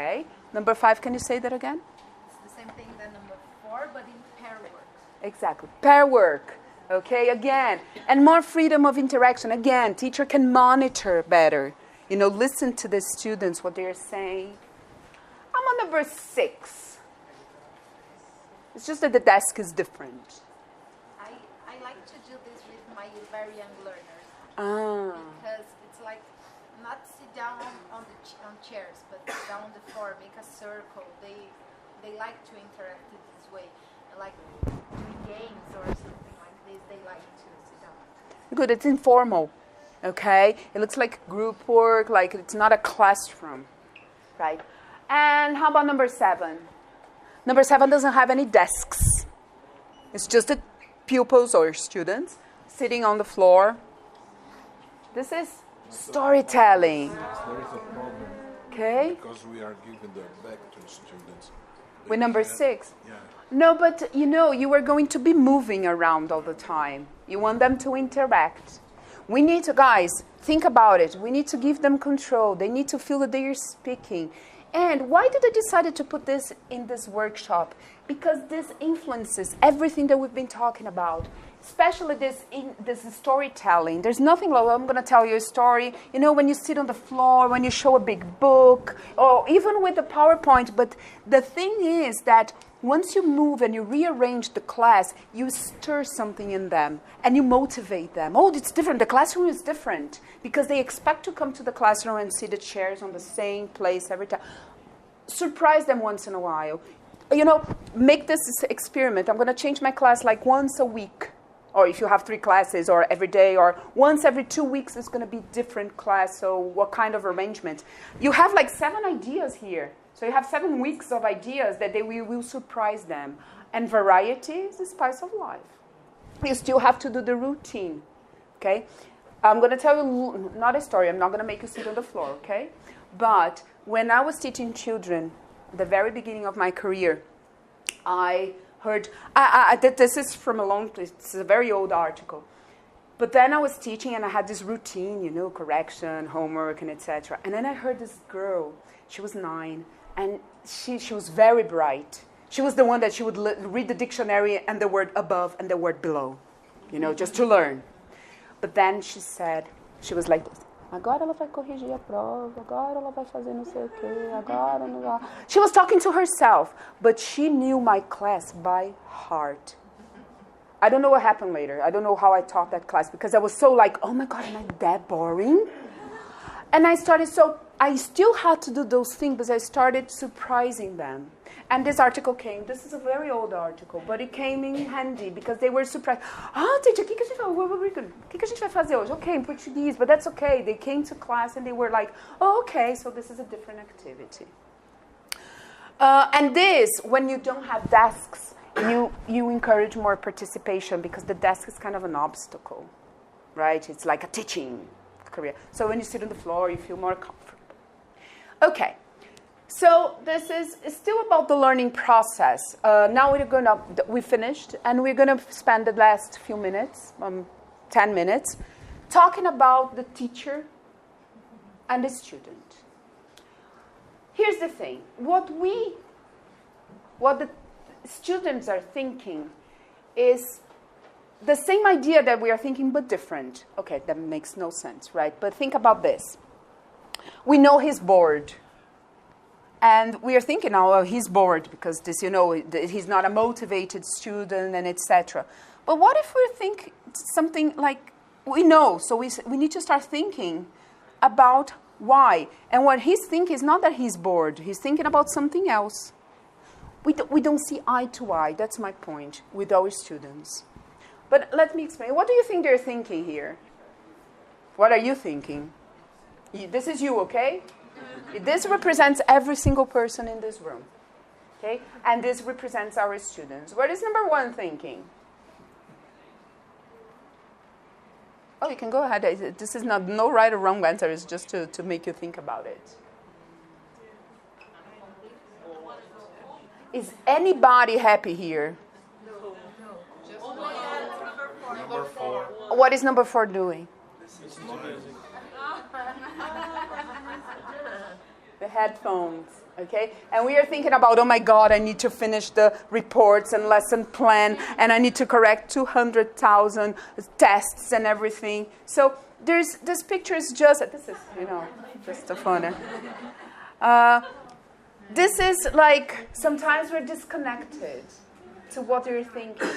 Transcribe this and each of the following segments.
Okay. Number 5, can you say that again? It's the same thing than number 4, but in pair work. Exactly. Pair work. Okay, again. And more freedom of interaction. Again, teacher can monitor better. Listen to the students, what they're saying. I'm on number 6. It's just that the desk is different. I like to do this with my very young learners. Because it's like not sit down on chairs, but sit down on the floor, make a circle. They like to interact in this way. Like doing games or something like this, they like to sit down. Good, it's informal. Okay? It looks like group work, like it's not a classroom. Right? And how about number 7? Number 7 doesn't have any desks. It's just the pupils or students sitting on the floor. This is storytelling. There is a problem. Okay? Because we are giving the back to the students. With number 6? Yeah. No, but you are going to be moving around all the time. You want them to interact. We need to, guys, think about it. We need to give them control. They need to feel that they are speaking. And why did I decide to put this in this workshop? Because this influences everything that we've been talking about, especially this storytelling. There's nothing like, I'm going to tell you a story, when you sit on the floor, when you show a big book, or even with the PowerPoint. But the thing is that once you move and you rearrange the class, you stir something in them and you motivate them. Oh, it's different. The classroom is different because they expect to come to the classroom and see the chairs on the same place every time. Surprise them once in a while. Make this experiment. I'm going to change my class like once a week. Or if you have 3 classes, or every day, or once every 2 weeks, it's going to be different class. So what kind of arrangement? You have like 7 ideas here. So you have 7 weeks of ideas that we will surprise them. And variety is the spice of life. You still have to do the routine, okay? I'm going to tell you, not a story. I'm not going to make you sit on the floor, okay? But when I was teaching children, at the very beginning of my career, I heard, this is from it's a very old article. But then I was teaching and I had this routine, correction, homework, and etc. And then I heard this girl, she was 9, and she was very bright. She was the one that she would read the dictionary and the word above and the word below, just to learn. But then she said, she was like this. Agora ela vai corrigir a prova, agora ela vai fazer não sei o quê, agora não vai. She was talking to herself, but she knew my class by heart. I don't know what happened later. I don't know how I taught that class because I was so like, oh my God, am I that boring? And I still had to do those things, but I started surprising them. And this article came. This is a very old article, but it came in handy because they were surprised. Teacher, o que a gente vai fazer hoje? Okay, in Portuguese, but that's okay. They came to class and they were like, oh, okay, so this is a different activity. And this, when you don't have desks, you encourage more participation because the desk is kind of an obstacle, right? It's like a teaching career. So when you sit on the floor, you feel more comfortable. Okay. So this is still about the learning process. Now we finished, and we're going to spend the last few minutes, 10 minutes, talking about the teacher and the student. Here's the thing. What the students are thinking is the same idea that we are thinking, but different. Okay, that makes no sense, right? But think about this. We know he's bored. And we are thinking now, oh, he's bored because this, he's not a motivated student and etc. But what if we think something like, we know, so we need to start thinking about why. And what he's thinking is not that he's bored. He's thinking about something else. We don't see eye to eye, that's my point, with our students. But let me explain. What do you think they're thinking here? What are you thinking? This is you, okay? This represents every single person in this room, okay? And this represents our students. What is number 1 thinking? Oh, you can go ahead. This is no right or wrong answer. It's just to make you think about it. Is anybody happy here? No. Just Number 4. What is number 4 doing? The headphones. Okay, and we are thinking about, oh my God, I need to finish the reports and lesson plan, and I need to correct 200,000 tests and everything. So this picture is just, this is, just a phone. This is like, sometimes we're disconnected to what you're thinking.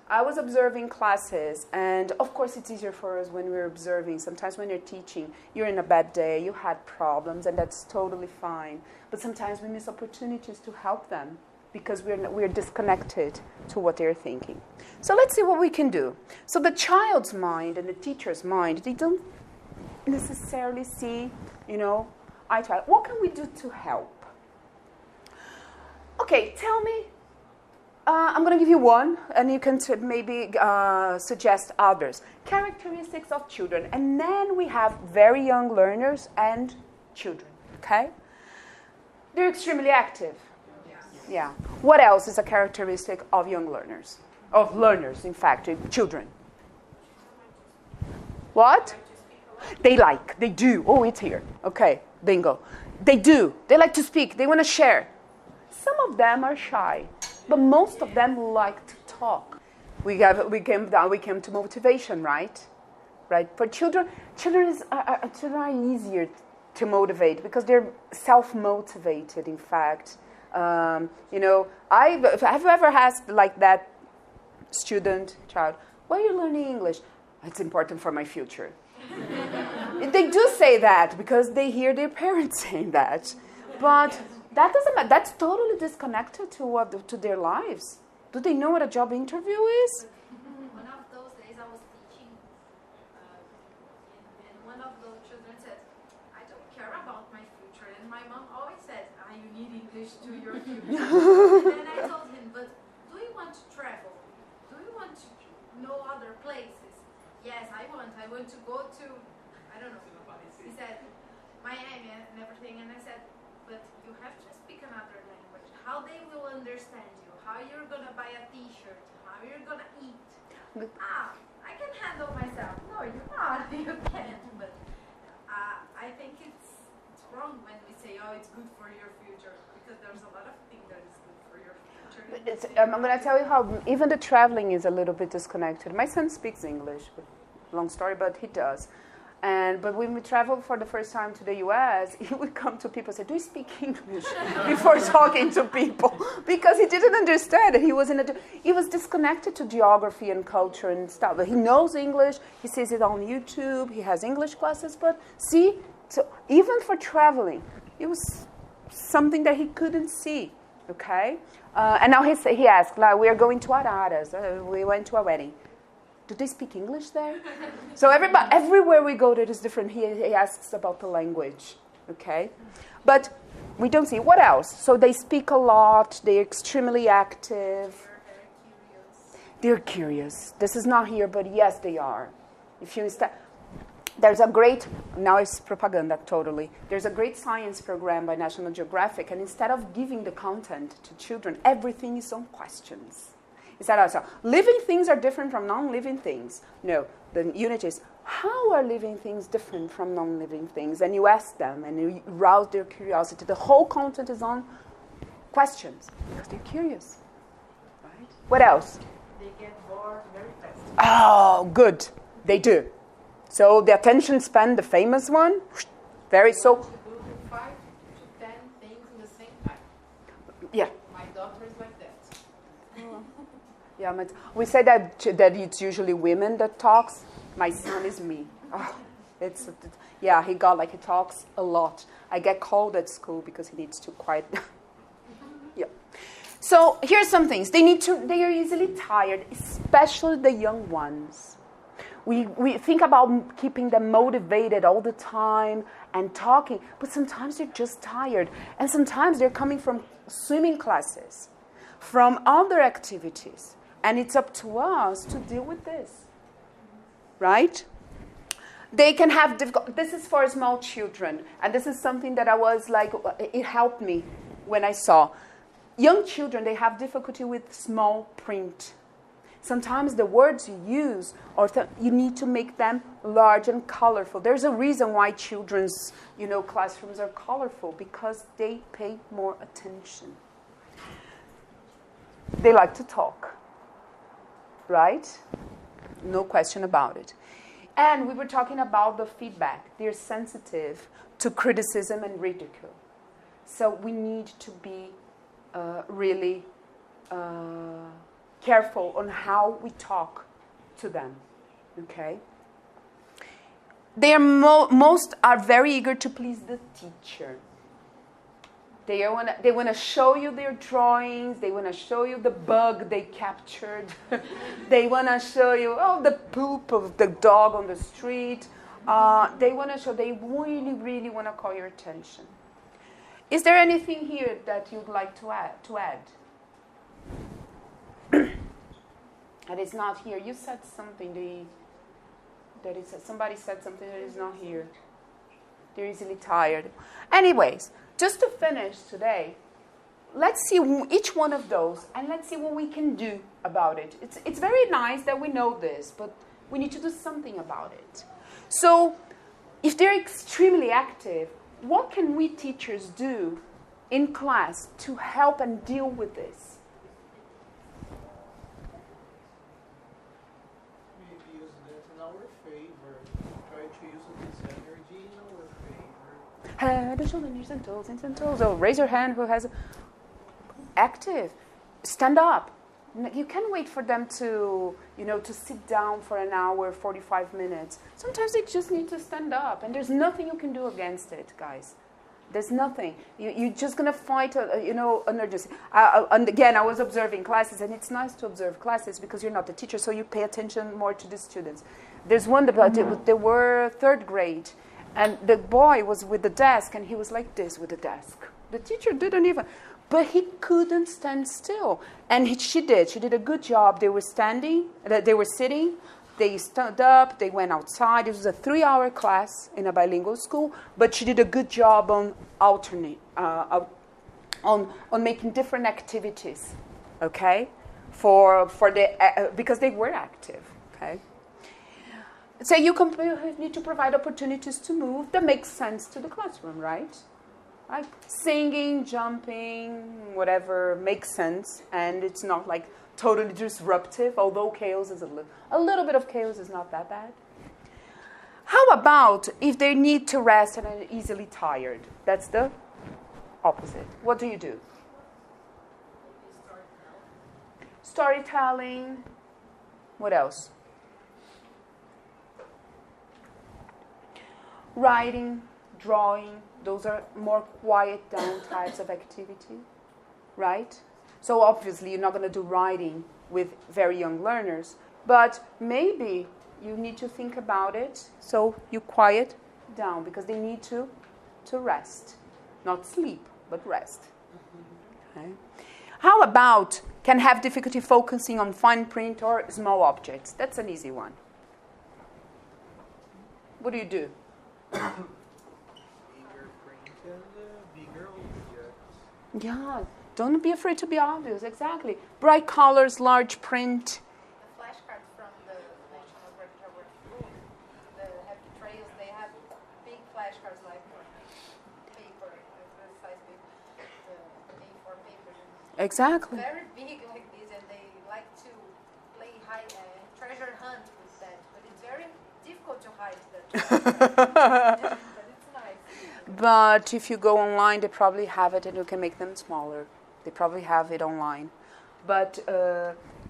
I was observing classes, and of course it's easier for us when we're observing. Sometimes when you're teaching, you're in a bad day, you had problems, and that's totally fine. But sometimes we miss opportunities to help them because we're disconnected to what they're thinking. So let's see what we can do. So the child's mind and the teacher's mind, they don't necessarily see, eye to eye. What can we do to help? Okay, tell me. I'm going to give you one, and you can maybe suggest others. Characteristics of children. And then we have very young learners and children, okay? They're extremely active. Yes. Yeah. What else is a characteristic of young learners? Of learners, in fact, children. What? They do. Oh, it's here. Okay, bingo. They do. They like to speak. They want to share. Some of them are shy. But most of them like to talk. We came to motivation, right? Right. For children are easier to motivate because they're self-motivated. In fact, have you ever asked like that child, why are you learning English? It's important for my future. They do say that because they hear their parents saying that, but. That doesn't matter. That's totally disconnected to their lives. Do they know what a job interview is? One of those days I was teaching, and one of those children said, I don't care about my future. And my mom always says, you need English to your future. And then I told him, but do you want to travel? Do you want to know other places? Yes, I want. I want to go to, I don't know. He said, Miami and everything. And I said, but you have to speak another language. How they will understand you. How you're going to buy a t-shirt. How you're going to eat. I can handle myself. No, you're not. You can't. But I think it's wrong when we say, it's good for your future. Because there's a lot of things that is good for your future. I'm going to tell you how even the traveling is a little bit disconnected. My son speaks English. Long story, but he does. But when we traveled for the first time to the U.S., he would come to people and say, do you speak English? Before talking to people. Because he didn't understand it. He was disconnected to geography and culture and stuff. But he knows English. He sees it on YouTube. He has English classes. But see, so even for traveling, it was something that he couldn't see. Okay? And now he asked, we are going to Araras. We went to a wedding. Do they speak English there? So everywhere we go, that is different. He asks about the language, okay? But we don't see. What else? So they speak a lot. They're extremely active. They're curious. This is not here, but yes, they are. There's a great, now it's propaganda totally. There's a great science program by National Geographic, and instead of giving the content to children, everything is on questions. Is that also living things are different from non-living things? No, the unit is how are living things different from non-living things? And you ask them and you rouse their curiosity. The whole content is on questions because they're curious. Right? What else? They get bored very fast. Oh, good. They do. So the attention span, the famous one, very so. To do 5 to 10 things in the same time. Yeah. My daughter is like that. Yeah, we say that it's usually women that talks. My son is me. Oh, he talks a lot. I get called at school because he needs to quiet down. Yeah. So here's some things. They are easily tired, especially the young ones. We think about keeping them motivated all the time and talking, but sometimes they're just tired. And sometimes they're coming from swimming classes, from other activities. And it's up to us to deal with this, right? They can have difficult. This is for small children. And this is something that I was like, it helped me when I saw. Young children, they have difficulty with small print. Sometimes the words you use, you need to make them large and colorful. There's a reason why children's, classrooms are colorful, because they pay more attention. They like to talk, right? No question about it. And we were talking about the feedback. They're sensitive to criticism and ridicule. So we need to be really careful on how we talk to them, okay? They are most are very eager to please the teacher. They want to show you their drawings. They want to show you the bug they captured. They want to show you, the poop of the dog on the street. They really, really want to call your attention. Is there anything here that you'd like to add? That is not here. You said something. Somebody said something that is not here. They're easily tired. Anyways, just to finish today, let's see each one of those, and let's see what we can do about it. It's very nice that we know this, but we need to do something about it. So, if they're extremely active, what can we teachers do in class to help and deal with this? Maybe use that in our favor. Try to use this energy in our favor. Head and shoulders, knees and toes, knees and toes. Oh, raise your hand who has active. Stand up. You can't wait for them to sit down for an hour, 45 minutes. Sometimes they just need to stand up, and there's nothing you can do against it, guys. There's nothing. You're just going to fight, an urgency. And again, I was observing classes, and it's nice to observe classes because you're not the teacher, so you pay attention more to the students. There's one about they were third grade, and the boy was with the desk, and he was like this with the desk. The teacher didn't even... But he couldn't stand still. And she did. She did a good job. They were sitting, they stood up, they went outside. It was a 3-hour class in a bilingual school, but she did a good job on on making different activities, okay? Because they were active, okay? So you need to provide opportunities to move that make sense to the classroom, right? Like singing, jumping, whatever makes sense, and it's not like totally disruptive, although chaos is a little bit of chaos is not that bad. How about if they need to rest and are easily tired? That's the opposite. What do you do? Storytelling. What else? Writing, drawing. Those are more quiet down types of activity, right? So obviously you're not going to do writing with very young learners, but maybe you need to think about it so you quiet down because they need to rest. Not sleep, but rest. Okay. How about can have difficulty focusing on fine print or small objects? That's an easy one. What do you do? Yeah, don't be afraid to be obvious, exactly. Bright colors, large print. The flashcards from the National Repertoire School, the Happy Trails, they have big flashcards like paper, the size paper, the A4 paper. Exactly. Very big like this, and they like to play treasure hunt with that, but it's very difficult to hide that. But if you go online, they probably have it and you can make them smaller. They probably have it online. But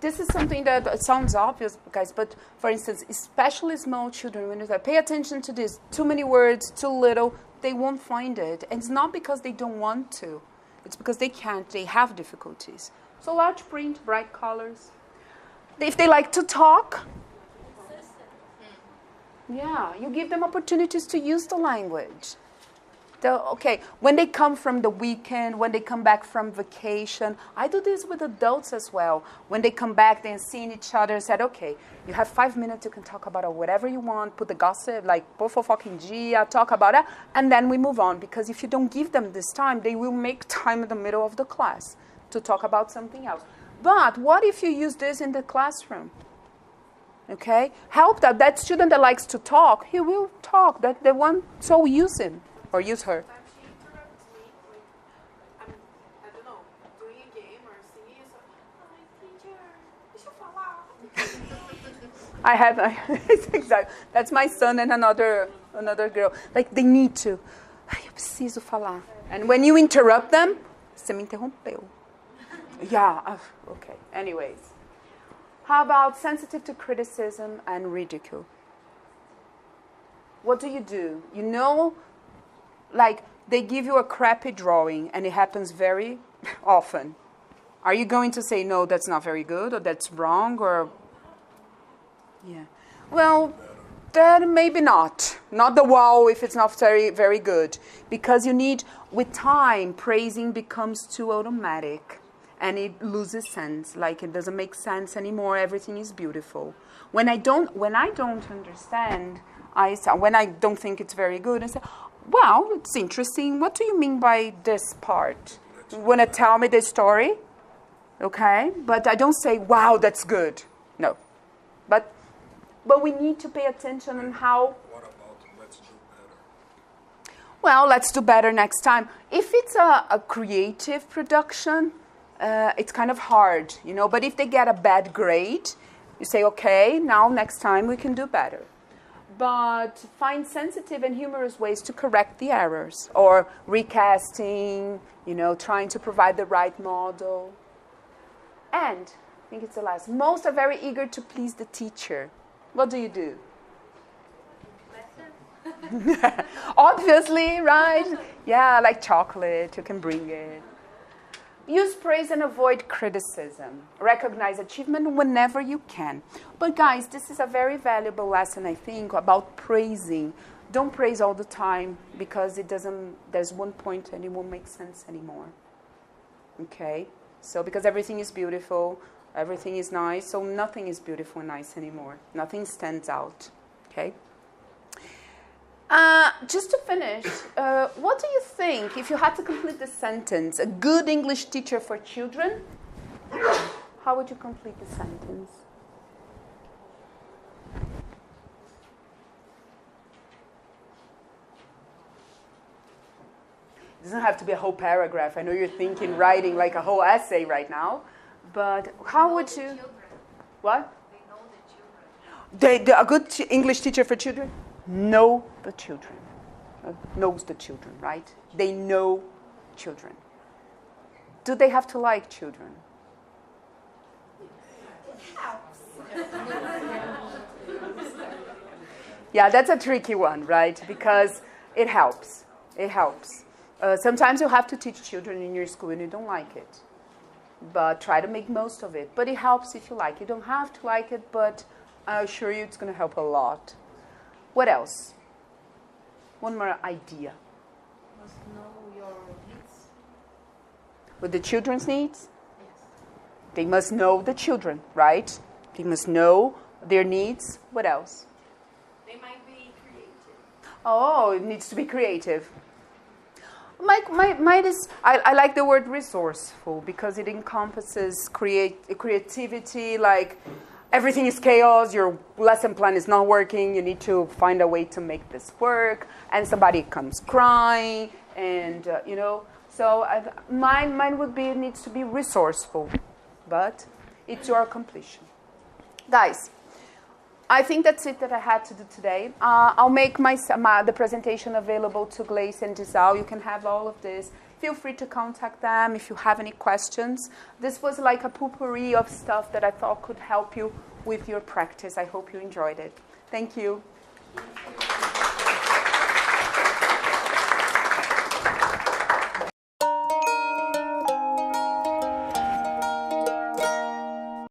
this is something that sounds obvious, guys, but for instance, especially small children, when you say, pay attention to this, too many words, too little, they won't find it. And it's not because they don't want to. It's because they can't. They have difficulties. So large print, bright colors. If they like to talk, yeah, you give them opportunities to use the language. Okay, when they come from the weekend, when they come back from vacation, I do this with adults as well. When they come back, they're seeing each other, said, okay, you have 5 minutes, you can talk about whatever you want, put the gossip, like, por fofoquinha, talk about it, and then we move on. Because if you don't give them this time, they will make time in the middle of the class to talk about something else. But what if you use this in the classroom? Okay? Help that student that likes to talk, he will talk. That the one, so use him or use her. Sometimes she interrupts me, like, I don't know, doing a game or singing, so, ai, teacher, deixa eu falar. I have, exactly. That's my son and another girl. Like, they need to. Ai, eu preciso falar. And when you interrupt them, você me interrompeu. Yeah, okay. Anyways. How about sensitive to criticism and ridicule? What do? You know, like, they give you a crappy drawing, and it happens very often. Are you going to say, no, that's not very good, or that's wrong, or... Yeah. Well, then maybe not. Not the wow if it's not very, very good. Because you need, with time, praising becomes too automatic. And it loses sense. Like, it doesn't make sense anymore. Everything is beautiful. When I don't understand, when I don't think it's very good, I say, well, it's interesting. What do you mean by this part? You want to tell me the story? Okay. But I don't say, wow, that's good. No. But we need to pay attention on how... What about let's do better? Well, let's do better next time. If it's a creative production... it's kind of hard, you know, but if they get a bad grade, you say, okay, now next time we can do better. But find sensitive and humorous ways to correct the errors, or recasting, you know, trying to provide the right model. And, I think it's the last, most are very eager to please the teacher. What do you do? Obviously, right? Yeah, like chocolate, you can bring it. Use praise and avoid criticism. Recognize achievement whenever you can. But guys, this is a very valuable lesson, I think, about praising. Don't praise all the time, because there's one point and it won't make sense anymore. Okay? So, because everything is beautiful, everything is nice, so nothing is beautiful and nice anymore. Nothing stands out. Okay? Just to finish, what do you think, if you had to complete the sentence, a good English teacher for children, how would you complete the sentence? It doesn't have to be a whole paragraph. I know you're thinking writing like a whole essay right now, but how would you... What? They know the children. A good English teacher for children? Know the children. Knows the children, right? They know children. Do they have to like children? Yeah, that's a tricky one, right? Because it helps. It helps. Sometimes you have to teach children in your school and you don't like it. But try to make most of it. But it helps if you like it. You don't have to like it, but I assure you it's going to help a lot. What else? One more idea. You must know your needs. With the children's needs? Yes. They must know the children, right? They must know their needs. What else? They might be creative. Oh, it needs to be creative. Mine is, I like the word resourceful because it encompasses creativity, like everything is chaos, your lesson plan is not working, you need to find a way to make this work, and somebody comes crying, and, you know, so mine would be, it needs to be resourceful, but it's your completion. Guys, I think that's it that I had to do today. I'll make the presentation available to Glace and Disal. You can have all of this. Feel free to contact them if you have any questions. This was like a potpourri of stuff that I thought could help you with your practice. I hope you enjoyed it. Thank you.